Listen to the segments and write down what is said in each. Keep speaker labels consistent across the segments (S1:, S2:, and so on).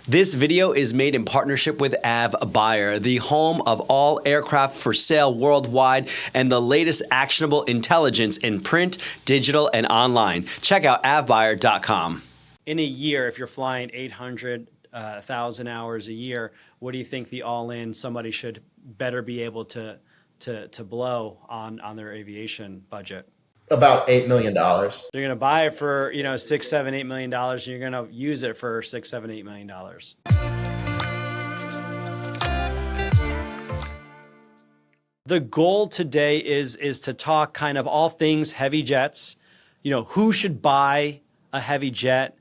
S1: This video is made in partnership with AvBuyer, the home of all aircraft for sale worldwide and the latest actionable intelligence in print, digital, and online. Check out avbuyer.com. In a year, if you're flying 800,000 hours a year, what do you think the all-in somebody should better be able to blow on their aviation budget?
S2: About $8 million.
S1: They're going to buy it for, $6, $7, $8 million, and you're going to use it for $6, $7, $8 million. The goal today is to talk kind of all things heavy jets. Who should buy a heavy jet?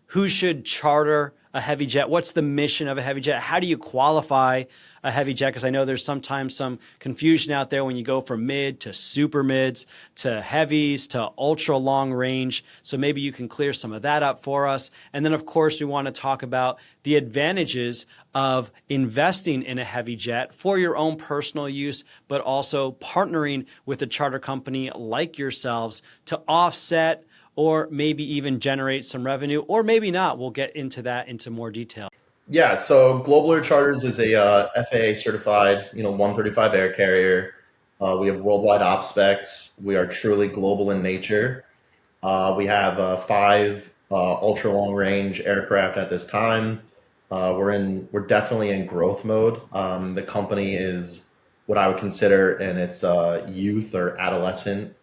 S1: Who should charter a heavy jet? What's the mission of a heavy jet? How do you qualify a heavy jet? Because I know there's sometimes some confusion out there when you go from mid to super mids to heavies to ultra long range. So maybe you can clear some of that up for us. And then, of course, we want to talk about the advantages of investing in a heavy jet for your own personal use, but also partnering with a charter company like yourselves to offset or maybe even generate some revenue, or maybe not. We'll get into that into more detail.
S2: Yeah, so Global Air Charters is a FAA certified, 135 air carrier. We have worldwide op specs. We are truly global in nature. We have 5 ultra long range aircraft at this time. We're definitely in growth mode. The company is what I would consider in its youth or adolescent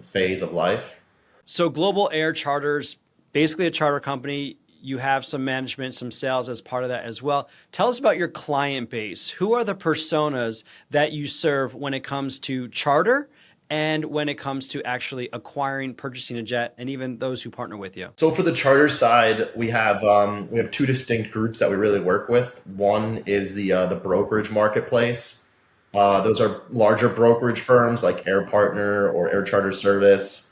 S2: phase of life.
S1: So Global Air Charters, basically a charter company. You have some management, some sales as part of that as well. Tell us about your client base. Who are the personas that you serve when it comes to charter and when it comes to actually acquiring, purchasing a jet, and even those who partner with you?
S2: So for the charter side, we have 2 distinct groups that we really work with. One is the brokerage marketplace. Those are larger brokerage firms like Air Partner or Air Charter Service.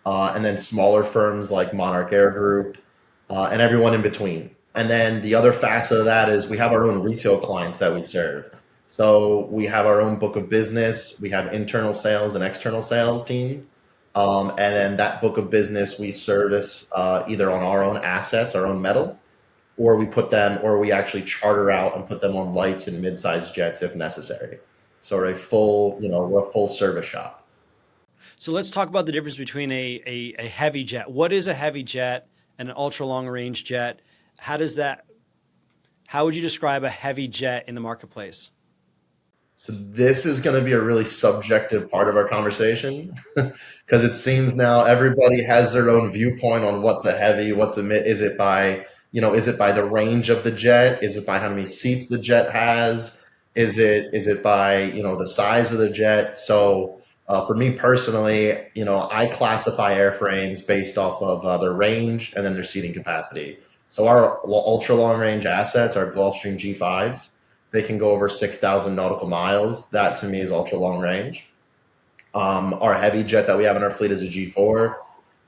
S2: And then smaller firms like Monarch Air Group, and everyone in between. And then the other facet of that is we have our own retail clients that we serve. So we have our own book of business. We have internal sales and external sales team. And then that book of business we service either on our own assets, our own metal, or we actually charter out and put them on lights and mid-sized jets if necessary. So we're a full service shop.
S1: So let's talk about the difference between a heavy jet. What is a heavy jet and an ultra long range jet? How would you describe a heavy jet in the marketplace?
S2: So this is going to be a really subjective part of our conversation because it seems now everybody has their own viewpoint on what's a heavy, what's a mid. Is it by the range of the jet? Is it by how many seats the jet has? Is it by, the size of the jet? So for me personally, I classify airframes based off of their range and then their seating capacity. So our ultra long range assets, our Gulfstream G5s, they can go over 6,000 nautical miles. That to me is ultra long range. Our heavy jet that we have in our fleet is a G4,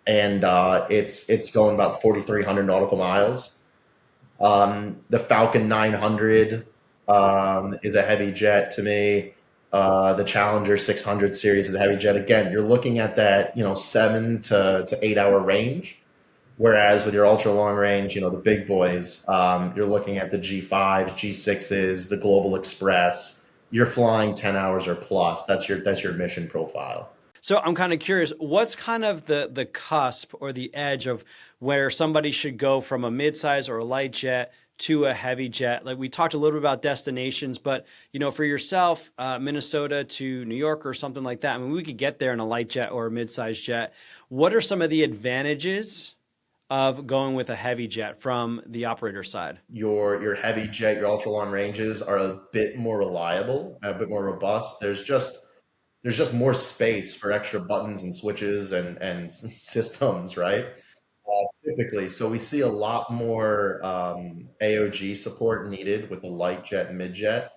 S2: and it's going about 4,300 nautical miles. The Falcon 900 is a heavy jet to me. The Challenger 600 series is a heavy jet. Again, you're looking at that, 7 to 8 hour range. Whereas with your ultra long range, the big boys, you're looking at the G5s, G6s, the Global Express. You're flying 10 hours or plus. That's your mission profile.
S1: So I'm kind of curious, what's kind of the cusp or the edge of where somebody should go from a midsize or a light jet to a heavy jet? Like we talked a little bit about destinations, but for yourself, Minnesota to New York or something like that, I mean, we could get there in a light jet or a mid-sized jet. What are some of the advantages of going with a heavy jet from the operator side?
S2: Your heavy jet, your ultra long ranges are a bit more reliable, a bit more robust. There's just more space for extra buttons and switches and systems, right? Typically, so we see a lot more AOG support needed with the light jet and mid jet.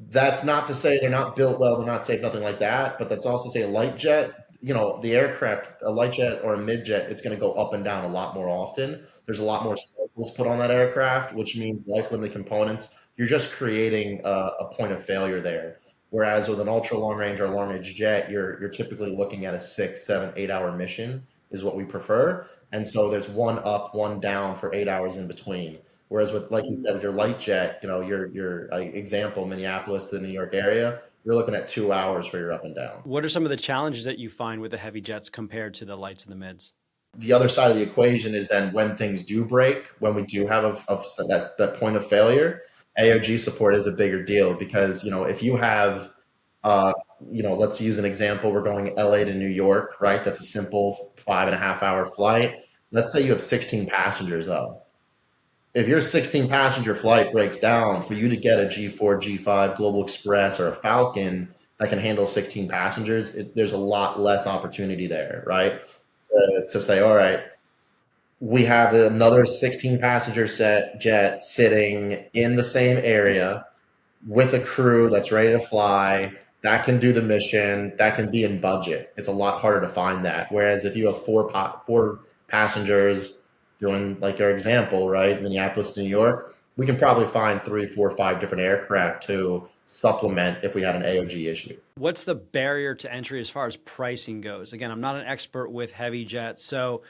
S2: That's not to say they're not built well, they're not safe, nothing like that. But that's also to say a light jet, the aircraft, a light jet or a mid jet, it's going to go up and down a lot more often. There's a lot more cycles put on that aircraft, which means life limited components. You're just creating a point of failure there. Whereas with an ultra long range or long range jet, you're typically looking at a 6, 7, 8 hour mission is what we prefer. And so there's one up, one down for 8 hours in between. Whereas with, like you said, with your light jet, your example, Minneapolis to the New York area, you're looking at 2 hours for your up and down.
S1: What are some of the challenges that you find with the heavy jets compared to the lights and the mids?
S2: The other side of the equation is then when things do break, when we do have that's the point of failure, AOG support is a bigger deal because if you have, uh, let's use an example. We're going LA to New York, right? That's a simple 5.5 hour flight. Let's say you have 16 passengers though. If your 16 passenger flight breaks down, for you to get a G4, G5 Global Express or a Falcon that can handle 16 passengers, there's a lot less opportunity there, right? To say, all right, we have another 16 passenger set jet sitting in the same area with a crew that's ready to fly, that can do the mission, that can be in budget. It's a lot harder to find that. Whereas if you have four passengers doing like your example, right, Minneapolis to New York, we can probably find three, four, five different aircraft to supplement if we had an AOG issue.
S1: What's the barrier to entry as far as pricing goes? Again, I'm not an expert with heavy jets, so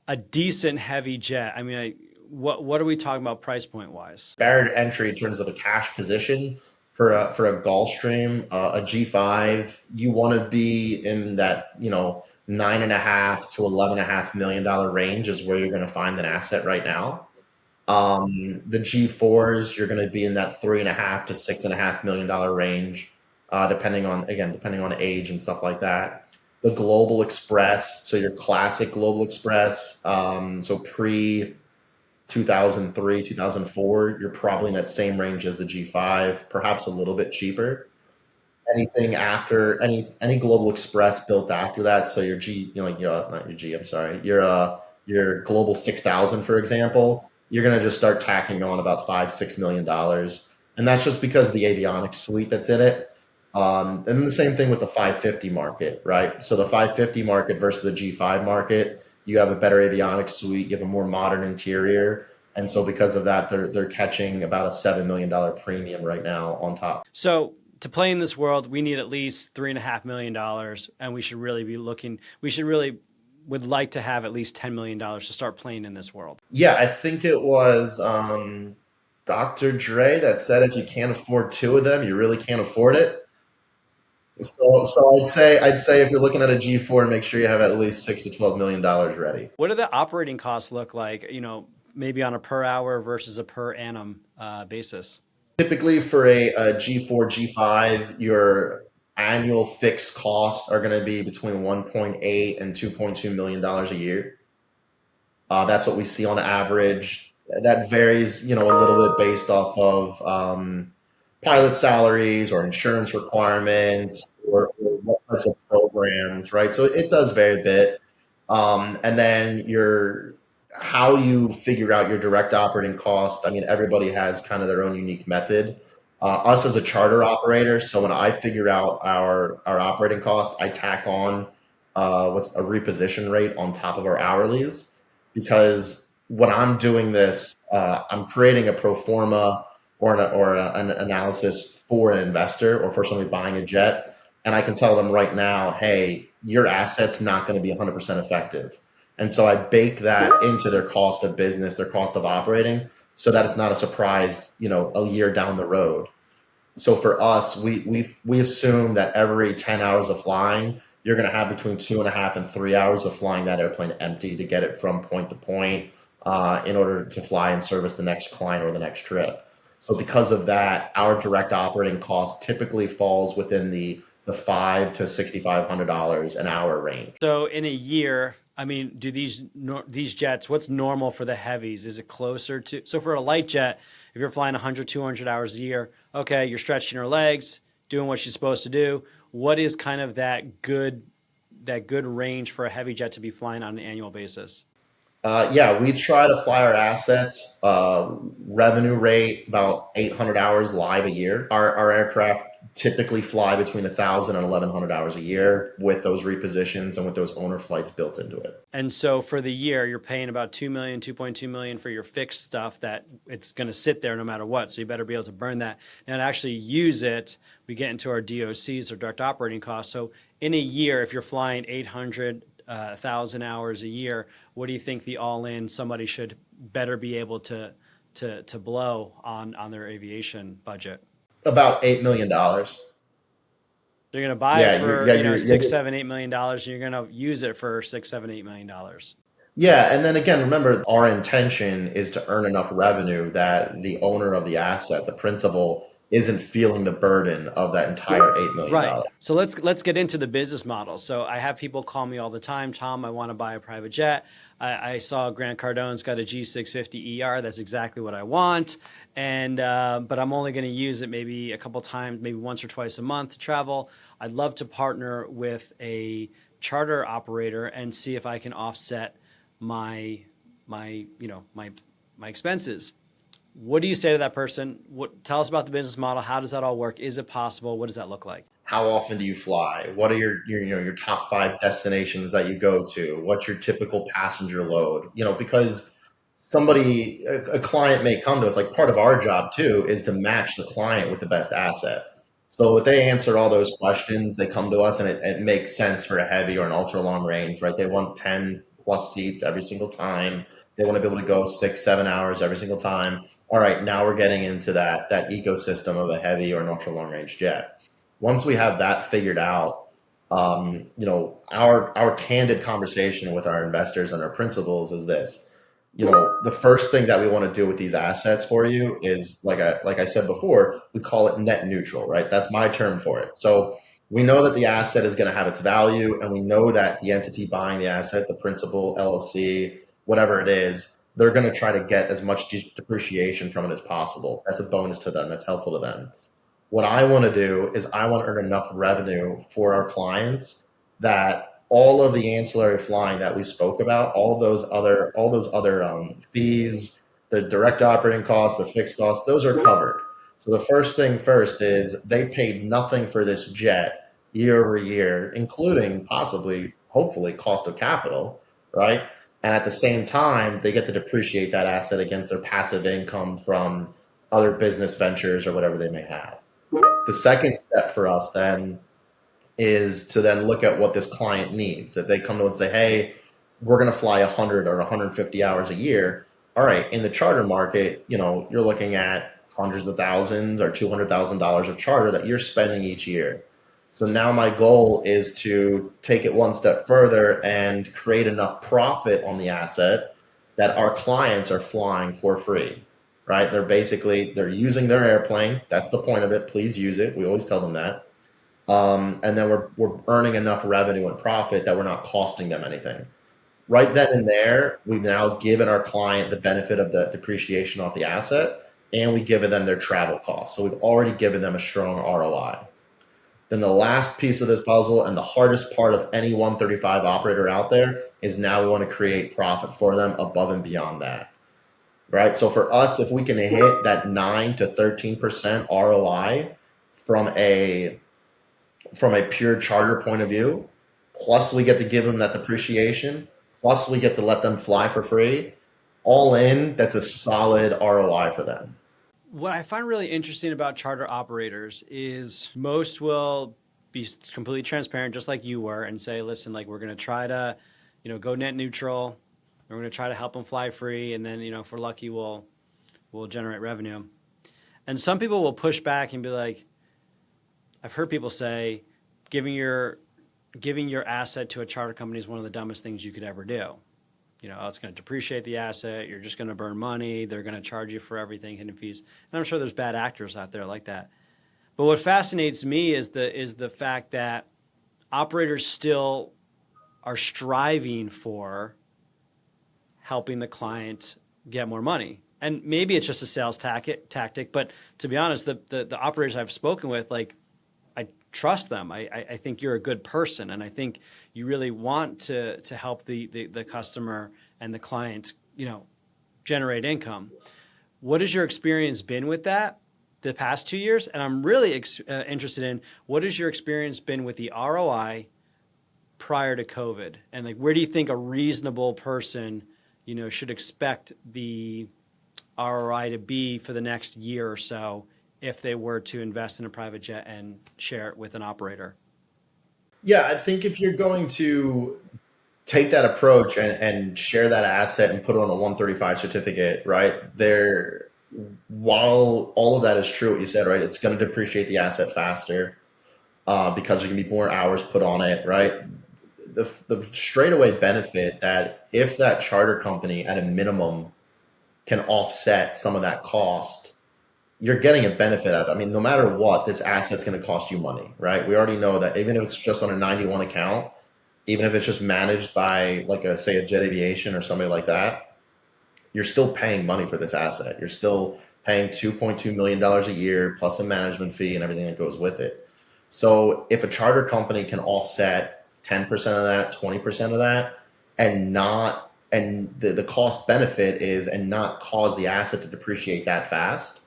S1: a decent heavy jet. I mean, what are we talking about price point wise?
S2: Barrier to entry in terms of a cash position for a Gulfstream, a G5, you want to be in that 9.5 to $11.5 million range is where you're going to find an asset right now. The G4s, you're going to be in that 3.5 to $6.5 million range, depending on age and stuff like that. The Global Express, so your classic Global Express, so pre 2003, 2004, you're probably in that same range as the G5, perhaps a little bit cheaper. Anything after any Global Express built after that, so your G, like not your G, I'm sorry, your Global 6000, for example, you're gonna just start tacking on about $5-6 million, and that's just because of the avionics suite that's in it. And then the same thing with the 550 market, right? So the 550 market versus the G5 market, you have a better avionics suite, you have a more modern interior, and so because of that, they're catching about a $7 million premium right now on top.
S1: So to play in this world, we need at least $3.5 million, and we should really be looking. We should really would like to have at least $10 million to start playing in this world.
S2: Yeah, I think it was Dr. Dre that said if you can't afford two of them, you really can't afford it. So I'd say if you're looking at a G4, make sure you have at least $6 to $12 million ready.
S1: What do the operating costs look like? Maybe on a per hour versus a per annum basis.
S2: Typically for a G4, G5, your annual fixed costs are going to be between 1.8 and $2.2 million a year. That's what we see on average. That varies, a little bit based off of pilot salaries or insurance requirements or what types of programs, right? So it does vary a bit. And then how you figure out your direct operating cost. I mean, everybody has kind of their own unique method. Us as a charter operator, so when I figure out our operating cost, I tack on what's a reposition rate on top of our hourlies, because when I'm doing this, I'm creating a pro forma or an analysis for an investor or for somebody buying a jet, and I can tell them right now, hey, your asset's not going to be 100% effective. And so I bake that into their cost of business, their cost of operating, so that it's not a surprise, a year down the road. So for us, we assume that every 10 hours of flying, you're going to have between 2.5 and 3 hours of flying that airplane empty to get it from point to point in order to fly and service the next client or the next trip. So because of that, our direct operating cost typically falls within the $500 to $6,500 an hour range.
S1: So in a year, I mean, do these jets, what's normal for the heavies? Is it closer to, so for a light jet, if you're flying 100, 200 hours a year, okay, you're stretching your legs, doing what you're supposed to do. What is kind of that good range for a heavy jet to be flying on an annual basis?
S2: Yeah, we try to fly our assets, revenue rate about 800 hours live a year. Our aircraft typically fly between 1,000 and 1,100 hours a year with those repositions and with those owner flights built into it.
S1: And so for the year, you're paying about 2 million, 2.2 million for your fixed stuff that it's going to sit there no matter what. So you better be able to burn that. And to actually use it, we get into our DOCs or direct operating costs. So in a year, if you're flying 800, 1,000 hours a year, what do you think the all-in somebody should better be able to to blow on their aviation budget.
S2: About $8 million.
S1: They're going to buy it
S2: Yeah,
S1: for,
S2: you're
S1: 6, 7, $8 million, and you're going to use it for 6, 7, $8 million.
S2: yeah, and then again, remember, our intention is to earn enough revenue that the owner of the asset, the principal, isn't feeling the burden of that entire $8 million.
S1: Right. So let's get into the business model. So I have people call me all the time, Tom, I want to buy a private jet. I saw Grant Cardone's got a G650ER. That's exactly what I want. And but I'm only going to use it maybe a couple times, maybe once or twice a month to travel. I'd love to partner with a charter operator and see if I can offset my my expenses. What do you say to that person? Tell us about the business model. How does that all work? Is it possible? What does that look like?
S2: How often do you fly? What are your top 5 destinations that you go to? What's your typical passenger load? Because a client may come to us, like part of our job too is to match the client with the best asset. So if they answer all those questions, they come to us and it makes sense for a heavy or an ultra long range, right? They want 10 plus seats every single time. They want to be able to go 6, 7 hours every single time. All right, now we're getting into that ecosystem of a heavy or an ultra long range jet. Once we have that figured out, our candid conversation with our investors and our principals is this. The first thing that we want to do with these assets for you is, like I said before, we call it net neutral, right? That's my term for it. So we know that the asset is going to have its value, and we know that the entity buying the asset, the principal, LLC, whatever it is, they're going to try to get as much depreciation from it as possible. That's a bonus to them. That's helpful to them. What I want to do is I want to earn enough revenue for our clients that all of the ancillary flying that we spoke about, all those other fees, the direct operating costs, the fixed costs, those are covered. So the first thing first is they paid nothing for this jet year over year, including possibly, hopefully, cost of capital, right? And at the same time, they get to depreciate that asset against their passive income from other business ventures or whatever they may have. The second step for us then is to then look at what this client needs. If they come to us and say, hey, we're going to fly 100 or 150 hours a year. All right, in the charter market, you're looking at hundreds of thousands or $200,000 of charter that you're spending each year. So now my goal is to take it one step further and create enough profit on the asset that our clients are flying for free, right? They're using their airplane. That's the point of it. Please use it. We always tell them that. And then we're earning enough revenue and profit that we're not costing them anything. Right then and there, we've now given our client the benefit of the depreciation off the asset, and we've given them their travel costs. So we've already given them a strong ROI. Then the last piece of this puzzle and the hardest part of any 135 operator out there is now we want to create profit for them above and beyond that. Right? So for us, if we can hit that 9 to 13% ROI from a pure charter point of view, plus we get to give them that depreciation, plus we get to let them fly for free, all in, that's a solid ROI for them.
S1: What I find really interesting about charter operators is most will be completely transparent, just like you were, and say, listen, like we're going to try to, go net neutral. We're going to try to help them fly free. And then, if we're lucky, we'll generate revenue. And some people will push back and be like, I've heard people say giving your asset to a charter company is one of the dumbest things you could ever do. It's going to depreciate the asset. You're just going to burn money. They're going to charge you for everything, hidden fees. And I'm sure there's bad actors out there like that. But what fascinates me is the fact that operators still are striving for helping the client get more money. And maybe it's just a sales tactic. But to be honest, the operators I've spoken with, like, I trust them. I think you're a good person, and I think you really want to help the customer and the client, generate income. What has your experience been with that the past 2 years? And I'm really interested in what has your experience been with the ROI prior to COVID, and like where do you think a reasonable person, should expect the ROI to be for the next year or so if they were to invest in a private jet and share it with an operator?
S2: Yeah, I think if you're going to take that approach and share that asset and put it on a 135 certificate, right? There, while all of that is true, what you said, right? It's going to depreciate the asset faster because there can be more hours put on it, right? The straightaway benefit that if that charter company at a minimum can offset some of that cost, you're getting a benefit out of it. I mean, no matter what, this asset's going to cost you money, right? We already know that even if it's just on a 91 account, even if it's just managed by like a say a Jet Aviation or somebody like that, you're still paying money for this asset. You're still paying $2.2 million a year plus a management fee and everything that goes with it. So if a charter company can offset 10% of that, 20% of that, and not and the cost benefit is and not cause the asset to depreciate that fast,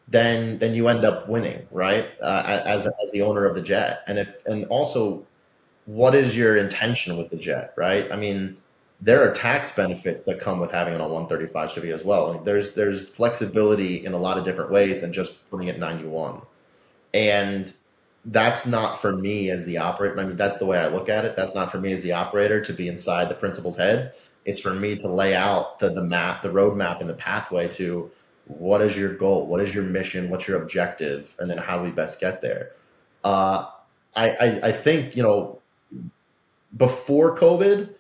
S2: then you end up winning, right? As the owner of the jet, and also what is your intention with the jet, right? I mean, there are tax benefits that come with having it on 135 certificate as well. Like there's flexibility in a lot of different ways than just putting it 91. And that's not for me as the operator. I mean, that's the way I look at it. That's not for me as the operator to be inside the principal's head. It's for me to lay out the map, the roadmap, and the pathway to what is your goal, what is your mission, what's your objective, and then how do we best get there. Uh, I think before COVID,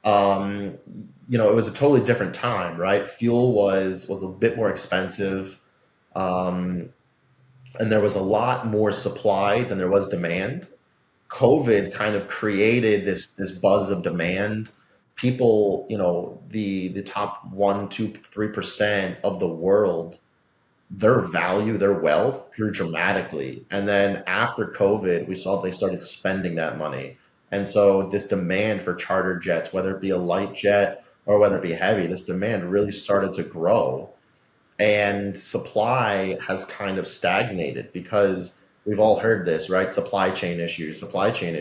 S2: um, it was a totally different time, right? Fuel was a bit more expensive. Um, and there was a lot more supply than there was demand. COVID kind of created this buzz of demand. People, the top 1, 2, 3% of the world, their value, their wealth grew dramatically. And then after COVID, we saw they started spending that money. And so this demand for charter jets, whether it be a light jet or whether it be heavy, this demand really started to grow, and supply has kind of stagnated because we've all heard this, right? Supply chain issues. The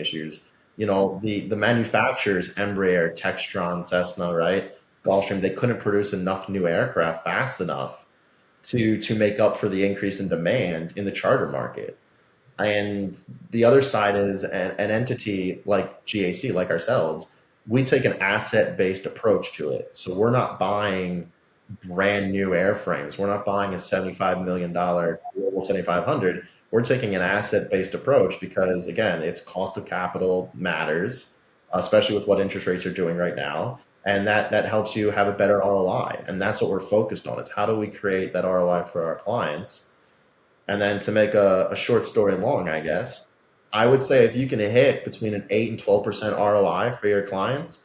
S2: manufacturers, Embraer, Textron, Cessna, right? Gulfstream, they couldn't produce enough new aircraft fast enough to make up for the increase in demand in the charter market. And the other side is an entity like GAC, like ourselves, we take an asset based approach to it. So we're not buying brand new airframes. We're not buying a $75 million Global 7500. We're taking an asset based approach because, again, its cost of capital matters, especially with what interest rates are doing right now. And that helps you have a better ROI. And that's what we're focused on. It's how do we create that ROI for our clients. And then to make a short story long, I guess, I would say if you can hit between an 8 and 12% ROI for your clients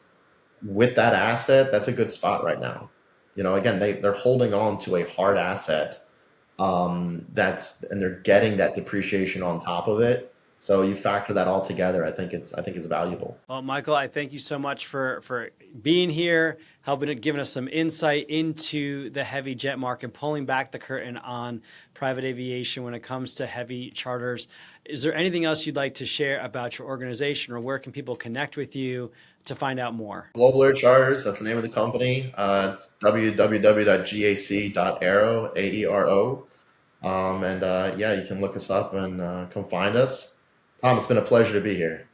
S2: with that asset, that's a good spot right now. Again, they're holding on to a hard asset, and they're getting that depreciation on top of it. So you factor that all together, I think it's valuable.
S1: Well, Michael, I thank you so much for being here, giving us some insight into the heavy jet market, pulling back the curtain on private aviation when it comes to heavy charters. Is there anything else you'd like to share about your organization, or where can people connect with you to find out more?
S2: Global Air Charters, that's the name of the company. It's www.gac.aero, AERO. And yeah, you can look us up and come find us. Tom, it's been a pleasure to be here.